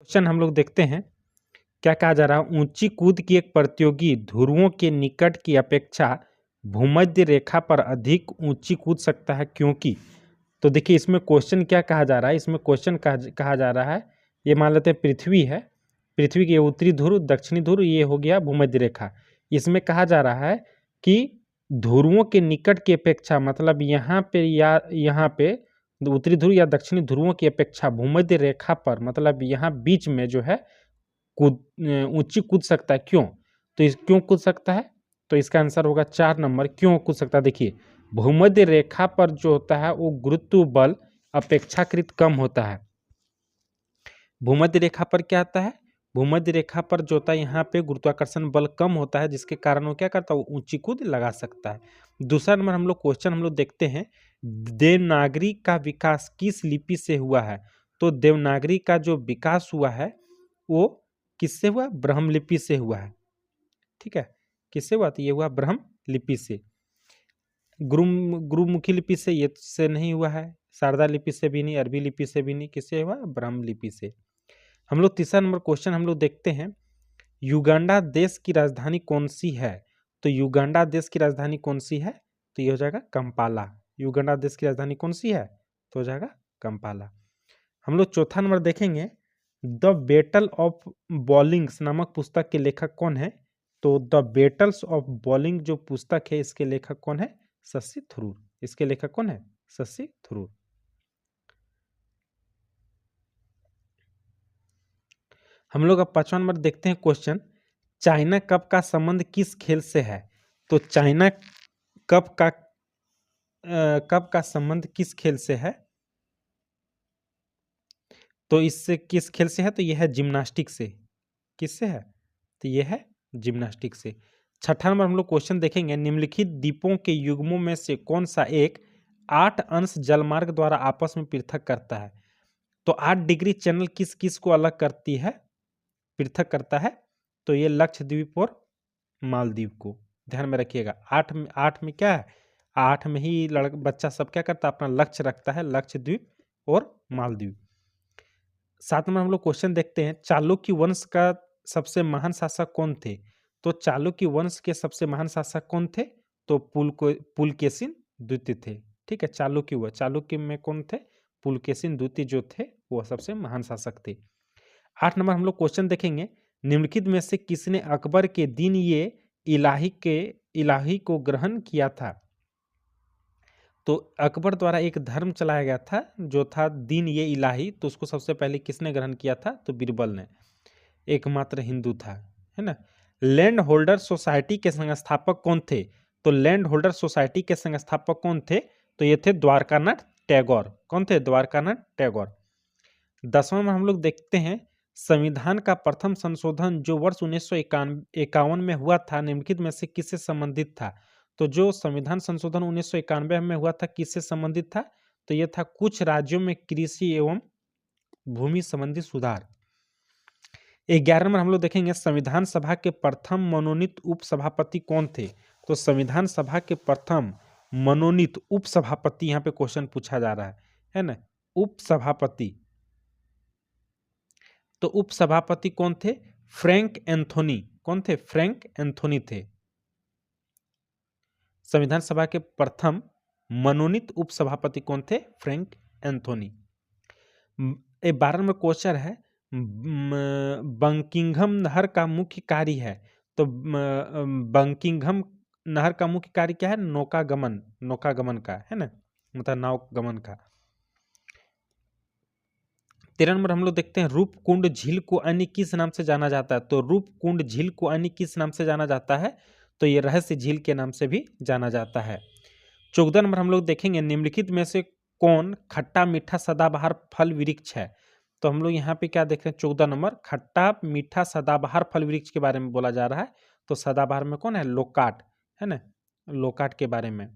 Question हम लोग देखते हैं क्या कहा जा रहा है। ऊंची कूद की एक प्रतियोगी ध्रुवों के निकट की अपेक्षा भूमध्य रेखा पर अधिक ऊंची कूद सकता है क्योंकि। तो देखिए इसमें क्वेश्चन क्या कहा जा रहा है, इसमें क्वेश्चन कहा जा रहा है, ये मान लेते हैं पृथ्वी है, पृथ्वी के उत्तरी ध्रुव दक्षिणी ध्रुव ये हो गया भूमध्य रेखा। इसमें कहा जा रहा है कि ध्रुवों के निकट की अपेक्षा मतलब यहाँ पे या यहाँ पे उत्तरी ध्रुव या दक्षिणी ध्रुवों की अपेक्षा भूमध्य रेखा पर मतलब यहाँ बीच में जो है कूद ऊंची कूद सकता है। क्यों? तो इस क्यों कूद सकता है, तो इसका आंसर होगा 4 नंबर, क्यों कूद सकता है। देखिए भूमध्य रेखा पर जो होता है वो गुरुत्व बल अपेक्षाकृत कम होता है। भूमध्य रेखा पर क्या आता है, भूमध्य रेखा पर जो होता है यहाँ पे गुरुत्वाकर्षण बल कम होता है, जिसके कारण वो क्या करता है, वो ऊंची कूद लगा सकता है। दूसरा नंबर हम लोग क्वेश्चन हम लोग देखते हैं, देवनागरी का विकास किस लिपि से हुआ है। तो देवनागरी का जो विकास हुआ है वो किससे हुआ, ब्रह्म लिपि से हुआ है। ठीक है, किससे हुआ, तो ये हुआ ब्रह्म लिपि से। गुरुमुखी लिपि से ये से नहीं हुआ है, शारदा लिपि से भी नहीं, अरबी लिपि से भी नहीं, किससे हुआ, ब्रह्म लिपि से। हम लोग तीसरा नंबर क्वेश्चन हम लोग देखते हैं, युगांडा देश की राजधानी कौन सी है। तो युगांडा देश की राजधानी कौन सी है, तो ये हो जाएगा कंपाला। युगांडा देश की राजधानी कौन सी है, तो हो जाएगा कंपाला। हम लोग चौथा नंबर देखेंगे, द बैटल ऑफ बॉलिंग्स नामक पुस्तक के लेखक कौन है। तो द बैटल्स ऑफ बॉलिंग जो पुस्तक है इसके लेखक कौन है, शशि थरूर। इसके लेखक कौन है, शशि थरूर। हम लोग अब 5वां नंबर देखते हैं क्वेश्चन, चाइना कप का संबंध किस खेल से है। तो चाइना कप का संबंध किस खेल से है, तो इससे किस खेल से है, तो यह है जिम्नास्टिक से। किससे है, तो यह है जिम्नास्टिक से। छठा नंबर हम लोग क्वेश्चन देखेंगे, निम्नलिखित द्वीपों के युग्मों में से कौन सा एक 8 अंश जलमार्ग द्वारा आपस में पृथक करता है। तो 8 डिग्री चैनल किस किस को अलग करती है, पृथक करता है, तो ये लक्षद्वीप और मालदीव को। ध्यान में रखिएगा, 8 में क्या है, 8 में ही बच्चा सब क्या करता है, अपना लक्ष्य रखता है, लक्षद्वीप और मालदीव। 7 में हम लोग क्वेश्चन देखते हैं, चालुक्य वंश का सबसे महान शासक कौन थे। तो चालुक्य वंश के सबसे महान शासक कौन थे, तो पुलकेशिन द्वितीय थे। ठीक है, चालुक्य में कौन थे, पुलकेशिन द्वितीय जो थे वो सबसे महान शासक थे। 8 नंबर हम लोग क्वेश्चन देखेंगे, निम्नलिखित में से किसने अकबर के दिन ये इलाही को ग्रहण किया था। तो अकबर द्वारा एक धर्म चलाया गया था जो था दिन ये इलाही, तो उसको सबसे पहले किसने ग्रहण किया था, तो बीरबल ने, एकमात्र हिंदू था, है ना। लैंड होल्डर सोसाइटी के संस्थापक कौन थे। तो लैंड होल्डर सोसाइटी के संस्थापक कौन थे, तो ये थे द्वारकानाथ टैगोर। कौन थे, द्वारकानाथ टैगोर। 10वां में हम लोग देखते हैं, संविधान का प्रथम संशोधन जो वर्ष 1951 में हुआ था, निम्नलिखित में से किससे संबंधित था। तो जो संविधान संशोधन 1991 में हुआ था किससे संबंधित था, तो यह था कुछ राज्यों में कृषि एवं भूमि संबंधी सुधार। 11 नंबर हम लोग देखेंगे, संविधान सभा के प्रथम मनोनीत उपसभापति कौन थे। तो संविधान सभा के प्रथम मनोनीत उपसभापति यहाँ पे क्वेश्चन पूछा जा रहा है ना, उपसभापति। तो उपसभापति कौन थे, फ्रैंक एंथोनी। कौन थे, फ्रैंक एंथोनी थे। संविधान सभा के प्रथम मनोनीत उपसभापति कौन थे, फ्रैंक एंथोनी। 12 नंबर क्वेश्चन है, बंकिंघम नहर का मुख्य कार्य है। तो बंकिंघम नहर का मुख्य कार्य क्या है, नौकागमन का, है ना, मतलब नाव गमन का। 13 नंबर हम लोग देखते हैं, रूपकुंड झील को अन्य किस नाम से जाना जाता है। तो रूपकुंड झील को अन्य किस नाम से जाना जाता है, तो ये रहस्य झील के नाम से भी जाना जाता है। 14 नंबर हम लोग देखेंगे, निम्नलिखित में से कौन खट्टा मीठा सदाबहार फल वृक्ष है। तो हम लोग यहाँ पे क्या देख रहे हैं, 14 नंबर खट्टा मीठा सदाबहार फल वृक्ष के बारे में बोला जा रहा है। तो सदाबहार में कौन है, लोकाट, है ना, लोकाट के बारे में।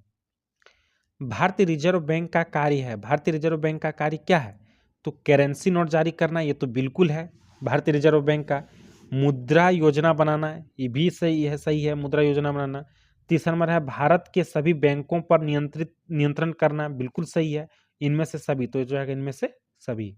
भारतीय रिजर्व बैंक का कार्य है, भारतीय रिजर्व बैंक का कार्य क्या है, तो करेंसी नोट जारी करना, ये तो बिल्कुल है भारतीय रिजर्व बैंक का। मुद्रा योजना बनाना, ये भी सही है मुद्रा योजना बनाना। तीसरा नंबर है, भारत के सभी बैंकों पर नियंत्रण करना, बिल्कुल सही है, इनमें से सभी, तो जो है इनमें से सभी।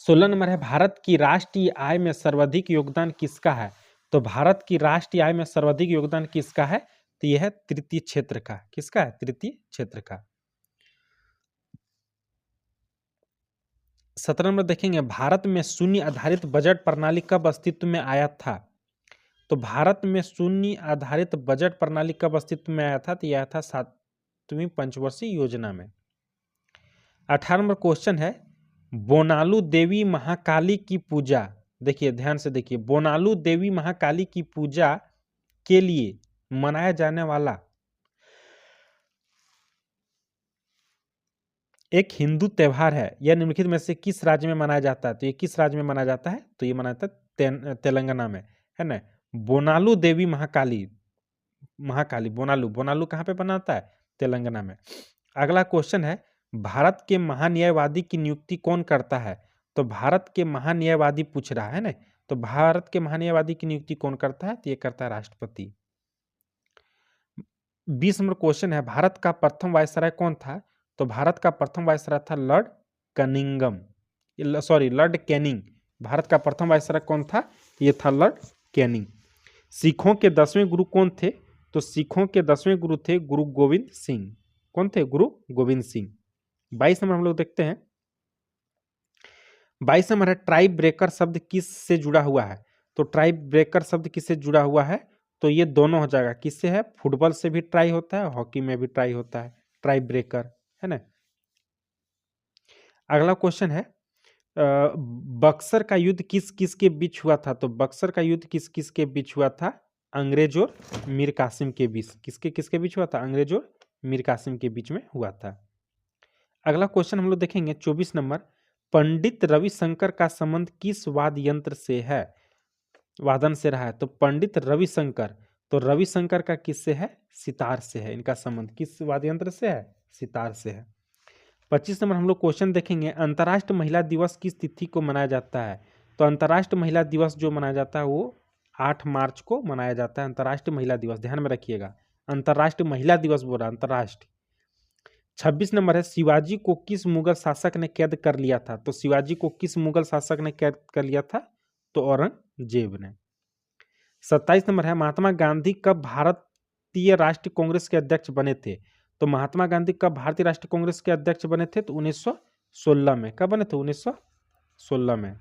16 नंबर है भारत की राष्ट्रीय आय में सर्वाधिक योगदान किसका है? तो भारत की राष्ट्रीय आय में सर्वाधिक योगदान किसका है? तो यह है तृतीय क्षेत्र का। किसका है? तृतीय क्षेत्र का। 17 नंबर देखेंगे भारत में शून्य आधारित बजट प्रणाली कब अस्तित्व में आया था? तो भारत में शून्य आधारित बजट प्रणाली कब अस्तित्व में आया था? तो यह आया था 7वीं पंचवर्षीय योजना में। 18 नंबर क्वेश्चन है बोनालू देवी महाकाली की पूजा, देखिए ध्यान से देखिए, बोनालू देवी महाकाली की पूजा के लिए मनाया जाने वाला एक हिंदू त्योहार है, यह निम्नलिखित में से किस राज्य में मनाया जाता है? तो ये किस राज्य में मनाया जाता है? तो ये मनाया जाता है तेलंगाना में, है ना। बोनालू देवी महाकाली, महाकाली बोनालू, बोनालू कहाँ पे बनाता है? तेलंगाना में। अगला क्वेश्चन है भारत के महान्यायवादी की नियुक्ति कौन करता है? तो भारत के महान्यायवादी पूछ रहा है ना, तो भारत के महान्यायवादी की नियुक्ति कौन करता है? तो ये करता है राष्ट्रपति। 20 नंबर क्वेश्चन है भारत का प्रथम वायसराय कौन था? तो भारत का प्रथम वायसराय था Lord Cunningham, sorry Lord Canning. Bharat का प्रथम वायसराय कौन था? ये था लॉर्ड कैनिंग। सिखों के 10वें गुरु कौन थे? तो सिखों के 10वें गुरु थे गुरु गोविंद सिंह। कौन थे? गुरु गोविंद सिंह। 22 नंबर हम लोग देखते हैं। 22 नंबर है ट्राइब ब्रेकर शब्द किस से जुड़ा हुआ है? तो ट्राइब ब्रेकर शब्द किससे जुड़ा हुआ है? तो ये दोनों हो जाएगा। किससे है? फुटबॉल से भी ट्राई होता है, हॉकी में भी ट्राई होता है, ट्राइब ब्रेकर, है ना। अगला क्वेश्चन है बक्सर का युद्ध किस किस के बीच हुआ था? तो बक्सर का युद्ध किस किस के बीच हुआ था? अंग्रेज और मीर कासिम के बीच। किसके किसके बीच हुआ था? अंग्रेज और मीर कासिम के बीच में हुआ था। अगला क्वेश्चन हम लोग देखेंगे 24 नंबर, पंडित रविशंकर का संबंध किस वाद्य यंत्र से है, वादन से रहा है? तो पंडित रविशंकर, तो रविशंकर का किससे है? सितार से है। इनका संबंध किस वाद्य यंत्र से है? सितार से है। 25 नंबर हम लोग क्वेश्चन देखेंगे अंतर्राष्ट्रीय महिला दिवस किस तिथि को मनाया जाता है? तो अंतर्राष्ट्रीय महिला दिवस जो मनाया जाता है वो 8 मार्च को मनाया जाता है। अंतर्राष्ट्रीय महिला दिवस, ध्यान में रखिएगा, अंतर्राष्ट्रीय महिला दिवस बोल रहा है, अंतर्राष्ट्रीय। 26 नंबर है शिवाजी को किस मुगल शासक ने कैद कर लिया था? तो शिवाजी को किस मुगल शासक ने कैद कर लिया था? तो औरंगजेब ने। 27 नंबर है महात्मा गांधी कब भारतीय राष्ट्रीय कांग्रेस के अध्यक्ष बने थे? तो महात्मा गांधी कब भारतीय राष्ट्रीय कांग्रेस के अध्यक्ष बने थे? तो 1916 में। कब बने थे? 1916 में।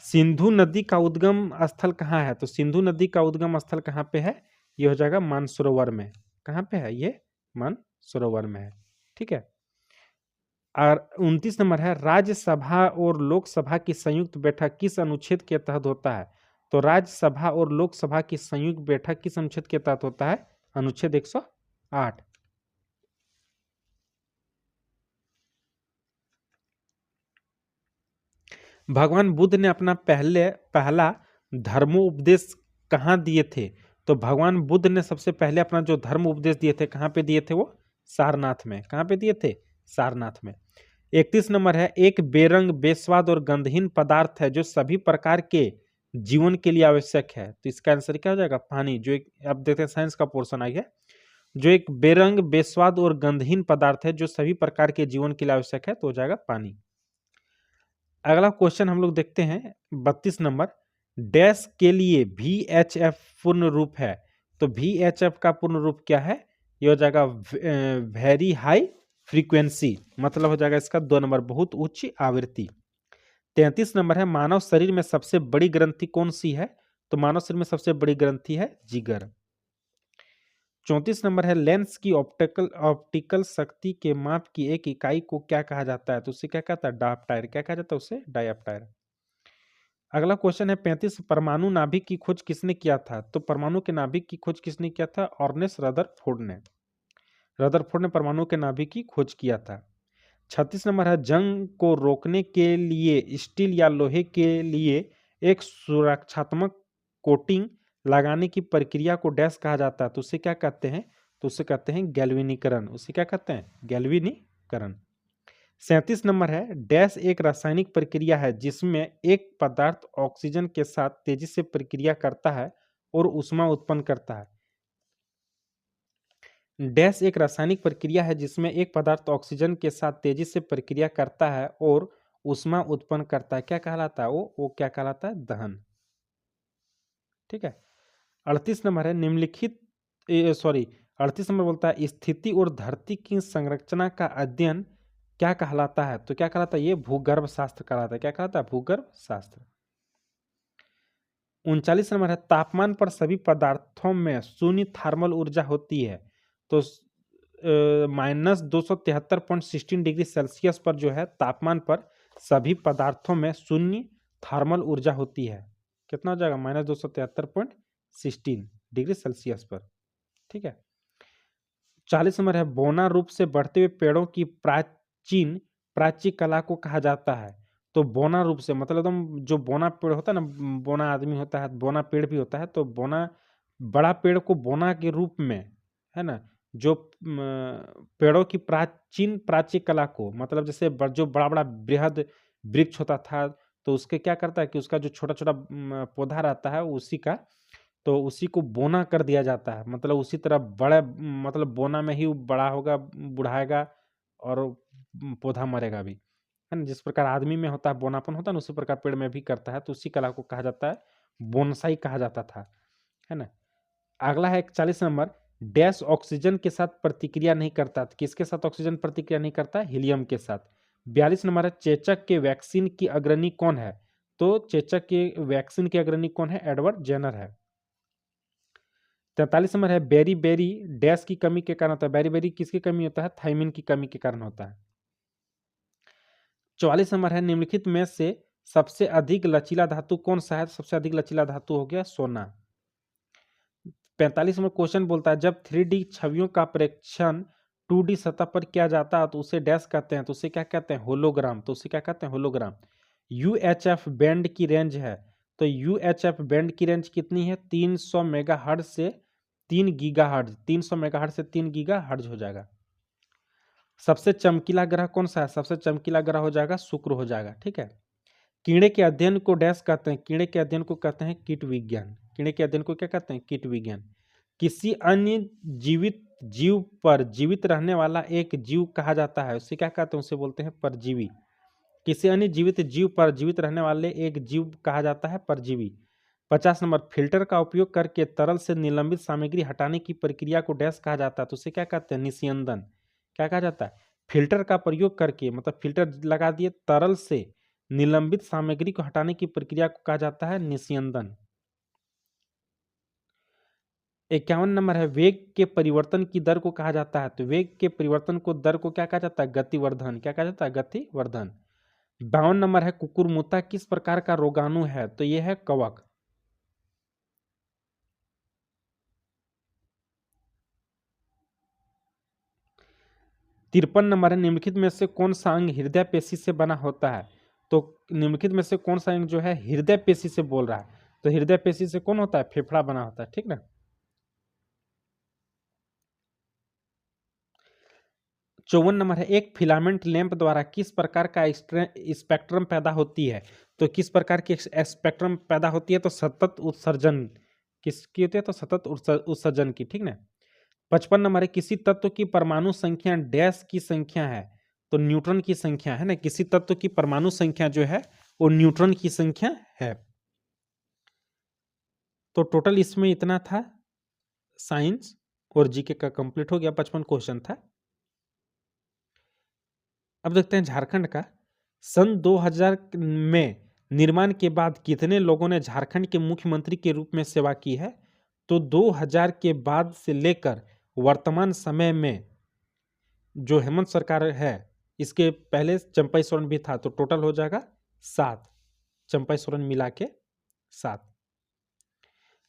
सिंधु नदी का उद्गम स्थल कहाँ है? तो सिंधु नदी का उद्गम स्थल कहाँ पे है? ये हो जाएगा मानसरोवर में। कहाँ पे है? ये मानसरोवर में है। ठीक है। और 29 नंबर है राज्यसभा और लोकसभा की संयुक्त बैठक किस अनुच्छेद के तहत होता है? तो राज्यसभा और लोकसभा की संयुक्त बैठक किस अनुच्छेद के तहत होता है? अनुच्छेद 108। भगवान बुद्ध ने अपना पहला धर्मोपदेश कहाँ दिए थे? तो भगवान बुद्ध ने सबसे पहले अपना जो धर्म उपदेश दिए थे कहाँ पे दिए थे? वो सारनाथ में। कहाँ पे दिए थे? सारनाथ में। 31 नंबर है एक बेरंग बेस्वाद और गंधहीन पदार्थ है जो सभी प्रकार के जीवन के लिए आवश्यक है। तो इसका आंसर क्या हो जाएगा? पानी। जो एक, अब देखते हैं साइंस का पोर्शन आई है, जो एक बेरंग बेस्वाद और गंधहीन पदार्थ है जो सभी प्रकार के जीवन के लिए आवश्यक है, तो हो जाएगा पानी। अगला क्वेश्चन हम लोग देखते हैं 32 नंबर, डैश के लिए VHF पूर्ण रूप है। तो VHF का पूर्ण रूप क्या है? ये हो जाएगा वेरी हाई फ्रीक्वेंसी, मतलब हो जाएगा इसका 2 नंबर, बहुत उच्च आवृत्ति। 33 नंबर है मानव शरीर में सबसे बड़ी ग्रंथि कौन सी है? तो मानव शरीर में सबसे बड़ी ग्रंथि है जिगर। 34 नंबर है लेंस की ऑप्टिकल शक्ति के माप की एक इकाई को क्या कहा जाता है? तो उसे क्या कहता है? डायप्टायर। क्या कहा जाता है उसे? डायप्टायर। अगला क्वेश्चन है 35, परमाणु नाभिक की खोज किसने किया था? तो परमाणु के नाभिक की खोज किसने किया था? ऑर्नेस्ट रदरफोर्ड ने। रदरफोर्ड ने परमाणु के नाभिक की खोज किया था। 36 नंबर है जंग को रोकने के लिए स्टील या लोहे के लिए एक सुरक्षात्मक कोटिंग लगाने की प्रक्रिया को डैश कहा जाता है। तो उसे क्या कहते हैं? तो उसे कहते हैं गैल्वेनीकरण। उसे क्या कहते हैं? गैल्वेनीकरण। 37 नंबर है डैश एक रासायनिक प्रक्रिया है जिसमें एक पदार्थ ऑक्सीजन के साथ तेजी से प्रक्रिया करता है और ऊष्मा उत्पन्न करता है। डैश एक रासायनिक प्रक्रिया है जिसमें एक पदार्थ ऑक्सीजन के साथ तेजी से प्रक्रिया करता है और ऊष्मा उत्पन्न करता है, क्या कहलाता है वो क्या कहलाता है? दहन। ठीक है। 38 नंबर है निम्नलिखित 38 नंबर बोलता है स्थिति और धरती की संरचना का अध्ययन क्या कहलाता है? तो क्या कहलाता है? ये भूगर्भ शास्त्र कहलाता है। क्या कहलाता है? भूगर्भ शास्त्र। 39 नंबर है तापमान पर सभी पदार्थों में शून्य थर्मल ऊर्जा होती है। तो -273.16 डिग्री सेल्सियस पर जो है तापमान पर सभी पदार्थों में शून्य थर्मल ऊर्जा होती है। कितना हो जाएगा? -273.16 डिग्री सेल्सियस पर। ठीक है। 40 नंबर है बौना रूप से बढ़ते हुए पेड़ों की प्राची कला को कहा जाता है। तो बौना रूप से मतलब एकदम जो बौना पेड़ होता है ना, बौना आदमी होता है, बौना पेड़ भी होता है, तो बौना बड़ा पेड़ को बौना के रूप में, है ना, जो पेड़ों की प्राची कला को, मतलब जैसे जो बड़ा बड़ा बृहद वृक्ष होता था तो उसके क्या करता है कि उसका जो छोटा छोटा पौधा रहता है उसी का, तो उसी को बोना कर दिया जाता है। मतलब उसी तरह बड़े, मतलब बोना में ही बड़ा होगा, बुढ़ाएगा और पौधा मरेगा भी, है ना। जिस प्रकार आदमी में होता है बोनापन होता है ना, उसी प्रकार पेड़ में भी करता है। तो उसी कला को कहा जाता है बोनसाई कहा जाता था, है ना। अगला है 41 नंबर डैश ऑक्सीजन के साथ प्रतिक्रिया नहीं करता। किसके साथ ऑक्सीजन प्रतिक्रिया नहीं करता? हीलियम के साथ। 42 नंबर है चेचक के वैक्सीन की अग्रणी कौन है? तो चेचक के वैक्सीन के अग्रणी कौन है? एडवर्ड जेनर है। 43 नंबर है बेरी बेरी डैश की कमी के कारण होता है। बेरी बेरी किसकी कमी होता है? थायमिन की कमी के कारण होता है। 44 नंबर है निम्नलिखित में से सबसे अधिक लचीला धातु कौन सा है? सबसे अधिक लचीला धातु हो गया सोना। 45 नंबर क्वेश्चन बोलता है जब 3D छवियों का प्रेक्षण 2D सतह पर किया जाता है तो उसे डैश कहते हैं। तो उसे क्या कहते हैं? होलोग्राम। तो उसे क्या कहते हैं? होलोग्राम। UHF बैंड की रेंज है, तो UHF बैंड की रेंज कितनी है? 300 मेगाहर्ट्ज से 3 गीगाहर्ट्ज। 300 मेगाहर्ट्ज से 3 गीगाहर्ट्ज हो जाएगा। सबसे चमकीला ग्रह कौन सा है? सबसे चमकीला ग्रह हो जाएगा शुक्र हो जाएगा। ठीक है। कीड़े के अध्ययन को डैश कहते हैं। कीड़े के अध्ययन को कहते हैं कीट विज्ञान। कीड़े के अध्ययन को क्या कहते हैं? कीट विज्ञान। किसी अन्य जीवित जीव पर जीवित रहने वाला एक जीव कहा जाता है, उसे क्या कहते हैं? उसे बोलते हैं परजीवी। किसी अन्य जीवित जीव पर जीवित रहने वाले एक जीव कहा जाता है परजीवी। 50 नंबर फिल्टर का उपयोग करके तरल से निलंबित सामग्री हटाने की प्रक्रिया को डैश कहा जाता है। तो उसे क्या कहते हैं? निस्यंदन। क्या कहा जाता है? फिल्टर का प्रयोग करके, मतलब फिल्टर लगा दिए, तरल से निलंबित सामग्री को हटाने की प्रक्रिया को कहा जाता है निस्यंदन। 51 नंबर है वेग के परिवर्तन की दर को कहा जाता है। तो वेग के परिवर्तन को दर को क्या कहा जाता है? गतिवर्धन। क्या कहा जाता है? गतिवर्धन। 52 नंबर है कुकुरमुत्ता किस प्रकार का रोगाणु है? तो यह है कवक। 53 नंबर है निम्नलिखित में से कौन सा अंग हृदय पेशी से बना होता है? तो निम्नलिखित में से कौन सा अंग जो है हृदय पेशी से बोल रहा है? तो हृदय पेशी से कौन होता है? फेफड़ा बना होता है। ठीक ना। 54 नंबर है एक फिलामेंट लैंप द्वारा किस प्रकार का स्पेक्ट्रम पैदा होती है? तो किस प्रकार की स्पेक्ट्रम पैदा होती है? तो सतत उत्सर्जन किसकी होती है? तो सतत उत्सर्जन की। ठीक ना। 55 नंबर है किसी तत्व की परमाणु संख्या डैश की संख्या है? तो न्यूट्रॉन की संख्या, है ना। किसी तत्व की परमाणु संख्या जो है वो न्यूट्रॉन की संख्या है। तो टोटल इसमें इतना था। साइंस और जीके का कंप्लीट हो गया। 55 क्वेश्चन था। अब देखते हैं झारखंड का। सन 2000 में निर्माण के बाद कितने लोगों ने झारखंड के मुख्यमंत्री के रूप में सेवा की है? तो 2000 के बाद से लेकर वर्तमान समय में जो हेमंत सरकार है, इसके पहले चंपई सोरेन भी था, तो टोटल हो जाएगा 7। चंपई सोरेन मिला के 7।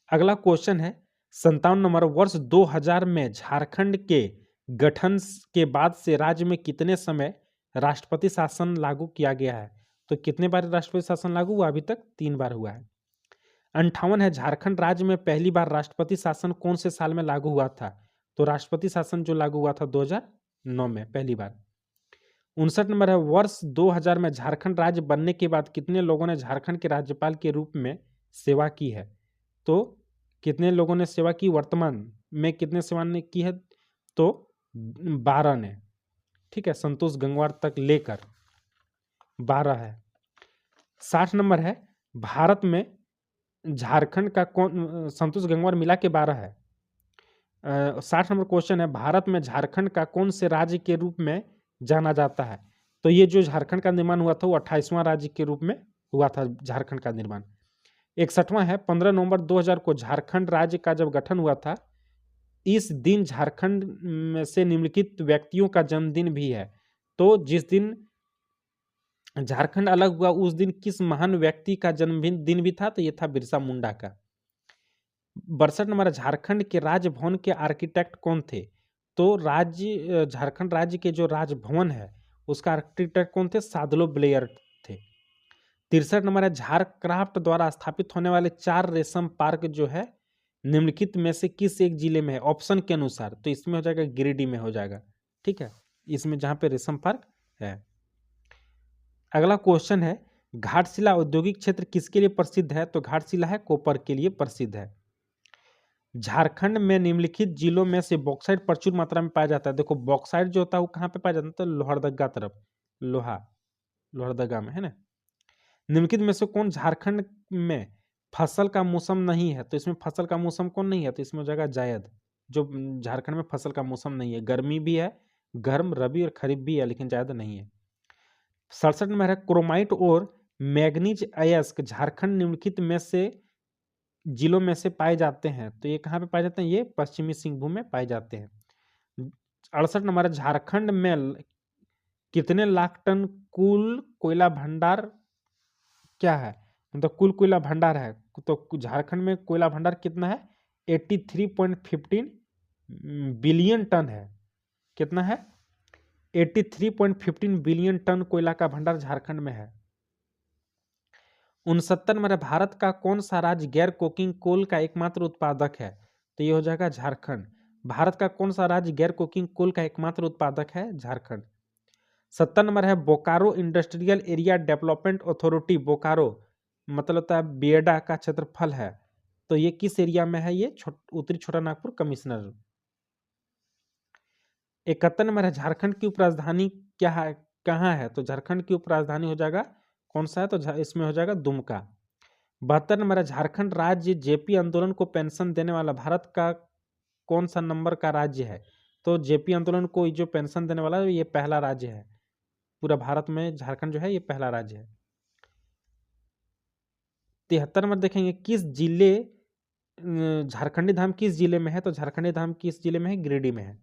अगला क्वेश्चन है 57 नंबर वर्ष 2000 में झारखंड के गठन के बाद से राज्य में कितने समय राष्ट्रपति शासन लागू किया गया है? तो कितने बार राष्ट्रपति शासन लागू हुआ? अभी तक 3 बार हुआ है। 58 है झारखंड राज्य में पहली बार राष्ट्रपति शासन कौन से साल में लागू हुआ था? तो राष्ट्रपति शासन जो लागू हुआ था 2009 में पहली बार। 59 नंबर है वर्ष 2000 में झारखंड राज्य बनने के बाद कितने लोगों ने झारखंड के राज्यपाल के रूप में सेवा की है? तो कितने लोगों ने सेवा की? वर्तमान में कितने सेवा ने की है? तो 12 ने। ठीक है, संतोष गंगवार तक लेकर। 12 है। 60 नंबर है, भारत में झारखंड का कौन, संतोष गंगवार मिला के 12 है। 60 नंबर क्वेश्चन है, भारत में झारखंड का कौन से राज्य के रूप में जाना जाता है? तो ये जो झारखंड का निर्माण हुआ था वो 28वां राज्य के रूप में हुआ था झारखंड का निर्माण। 61वां है, 15 नवंबर 2000 को झारखंड राज्य का जब गठन हुआ था, इस दिन झारखंड में से निम्नलिखित व्यक्तियों का जन्मदिन भी है। तो जिस दिन झारखंड अलग हुआ उस दिन किस महान व्यक्ति का जन्मदिन भी था? तो ये था बिरसा मुंडा का। 62 नंबर, झारखंड के राजभवन के आर्किटेक्ट कौन थे? तो राज्य झारखंड राज्य के जो राजभवन है उसका आर्किटेक्ट कौन थे? सादलो ब्लेयर थे। 63 नंबर है, झारक्राफ्ट द्वारा स्थापित होने वाले 4 रेशम पार्क जो है निम्नलिखित में से किस एक जिले में है? ऑप्शन के अनुसार तो इसमें हो जाएगा गिरिडीह में हो जाएगा, ठीक है, इसमें जहां पे रेशम पार्क है। अगला क्वेश्चन है, घाटशिला औद्योगिक क्षेत्र किसके लिए प्रसिद्ध है? तो घाटशिला है कॉपर के लिए प्रसिद्ध है। झारखंड में निम्नलिखित जिलों में से बॉक्साइट प्रचुर मात्रा में पाया जाता है। देखो बॉक्साइट जो होता है वो कहाँ पे पाया जाता है? तो लोहरदगा तरफ, लोहरदगा में है ना। निम्नलिखित में से कौन झारखंड में फसल का मौसम नहीं है? तो इसमें फसल का मौसम कौन नहीं है? तो इसमें हो जाएगा जायद। जो झारखंड में फसल का मौसम नहीं है, गर्मी भी है, गर्म रबी और खरीफ भी है, लेकिन जायद नहीं है। 67 में है, क्रोमाइट और मैग्नीज अयस्क झारखंड निम्नलिखित में से जिलों में से पाए जाते हैं। तो ये कहाँ पे पाए जाते हैं? ये पश्चिमी सिंहभूम में पाए जाते हैं। 68 नंबर, झारखंड में कितने लाख टन कुल कोयला भंडार क्या है? मतलब कुल कोयला भंडार है। तो झारखंड में कोयला भंडार कितना है? 83.15 बिलियन टन है। कितना है? 83.15 बिलियन टन कोयला का भंडार झारखंड में है। 69 नंबर, भारत का कौन सा राज्य गैर कोकिंग कोल का एकमात्र उत्पादक है? तो ये हो जाएगा झारखंड। भारत का कौन सा राज्य गैर कोकिंग कोल का एकमात्र उत्पादक है? झारखंड। 70 नंबर है, Bokaro industrial area development authority, Bokaro मतलब होता है बेडा का क्षेत्रफल है। तो ये किस एरिया में है? ये उत्तरी छोटा नागपुर कमिश्नर। 71 नंबर है, झारखंड की उपराजधानी क्या है, कहाँ है? तो झारखंड की उपराजधानी हो जाएगा कौन सा है? तो इसमें हो जाएगा दुमका। 72 नंबर है, झारखंड राज्य जेपी आंदोलन को पेंशन देने वाला भारत का कौन सा नंबर का राज्य है? तो जेपी आंदोलन को जो पेंशन देने वाला ये पहला राज्य है पूरा भारत में। झारखंड जो है ये पहला राज्य है। 73 नंबर देखेंगे, किस जिले झारखंडी धाम किस जिले में है? तो झारखंडी धाम किस जिले में है? गिरिडीह में है।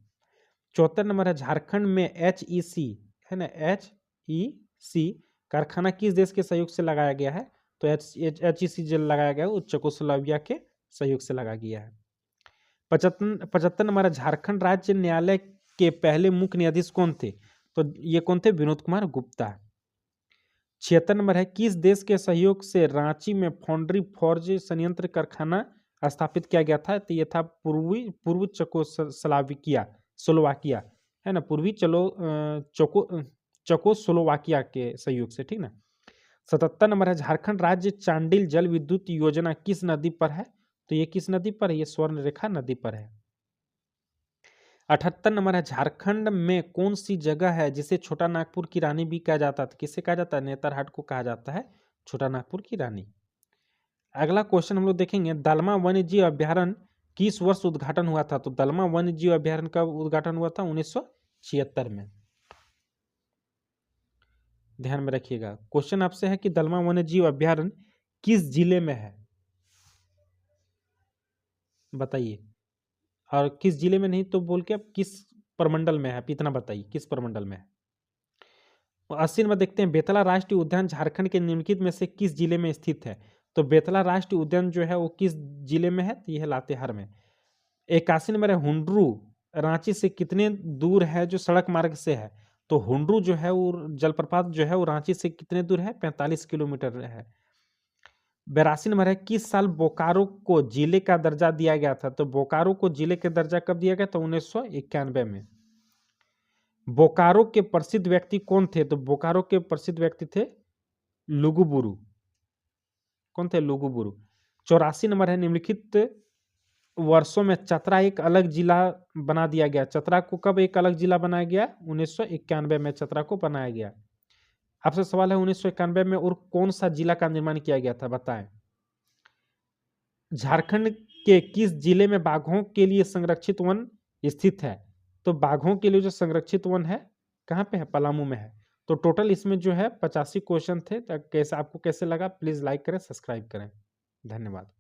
74 नंबर है, झारखंड में HEC है ना, HEC कारखाना किस देश के सहयोग से लगाया गया है? तो HEC जो लगाया गया है वो चेकोस्लोवाकिया के सहयोग से लगाया गया है। 75 नंबर है, झारखंड राज्य न्यायालय के पहले मुख्य न्यायाधीश कौन थे? तो ये कौन थे? विनोद कुमार गुप्ता। 76 नंबर है, किस देश के सहयोग से रांची में फाउंड्री फॉर्ज संयंत्र कारखाना स्थापित किया गया था? तो ये था पूर्व स्लोवाकिया है ना, पूर्वी चेकोस्लोवाकिया के सहयोग से, ठीक ना। 77 नंबर है, झारखंड राज्य चांडिल जल विद्युत योजना किस नदी पर है? तो ये किस नदी पर है? ये स्वर्ण रेखा नदी पर है। 78 नंबर है, झारखंड में कौन सी जगह है जिसे छोटा नागपुर की रानी भी कहा जाता है? किससे कहा जाता है? नेतरहाट को कहा जाता है छोटा नागपुर की रानी। अगला क्वेश्चन हम लोग देखेंगे, दलमा वन्य जीव अभ्यारण्य किस वर्ष उद्घाटन हुआ था? तो दलमा वन्य जीव अभ्यारण्य का उद्घाटन हुआ था 1976 में। ध्यान में रखिएगा, क्वेश्चन आपसे है कि दलमा वन्य जीव अभ्यारण्य किस जिले में है, बताइए। और किस जिले में नहीं तो बोल के अब किस प्रमंडल में है, आप इतना बताइए किस प्रमंडल में है। 80 में देखते हैं, बेतला राष्ट्रीय उद्यान झारखंड के निम्नलिखित में से किस जिले में स्थित है? तो बेतला राष्ट्रीय उद्यान जो है वो किस जिले में है? तो यह है लातेहार में। 81 नंबर है, हुंड्रू रांची से कितने दूर है जो सड़क मार्ग से है? तो हुंड्रू जो है वो जलप्रपात जो है वो रांची से कितने दूर है? 45 किलोमीटर है। 82 नंबर है, किस साल बोकारो को जिले का दर्जा दिया गया था? तो बोकारो को जिले का दर्जा कब दिया गया था? 1991 में। बोकारो के प्रसिद्ध व्यक्ति कौन थे? तो बोकारो के प्रसिद्ध व्यक्ति थे लुगुबुरु। कौन थे? लुगुबुरु। 84 नंबर है, निम्नलिखित वर्षों में चतरा एक अलग जिला बना दिया गया। चतरा को कब एक अलग जिला बनाया गया? 1991 में चतरा को बनाया गया। आपसे सवाल है 1991 में और कौन सा जिला का निर्माण किया गया था, बताएं। झारखंड के किस जिले में बाघों के लिए संरक्षित वन स्थित है? तो बाघों के लिए जो संरक्षित वन है कहाँ पे है? पलामू में है। तो टोटल इसमें जो है 85 क्वेश्चन थे। तो कैसे आपको कैसे लगा, प्लीज लाइक करें, सब्सक्राइब करें। धन्यवाद।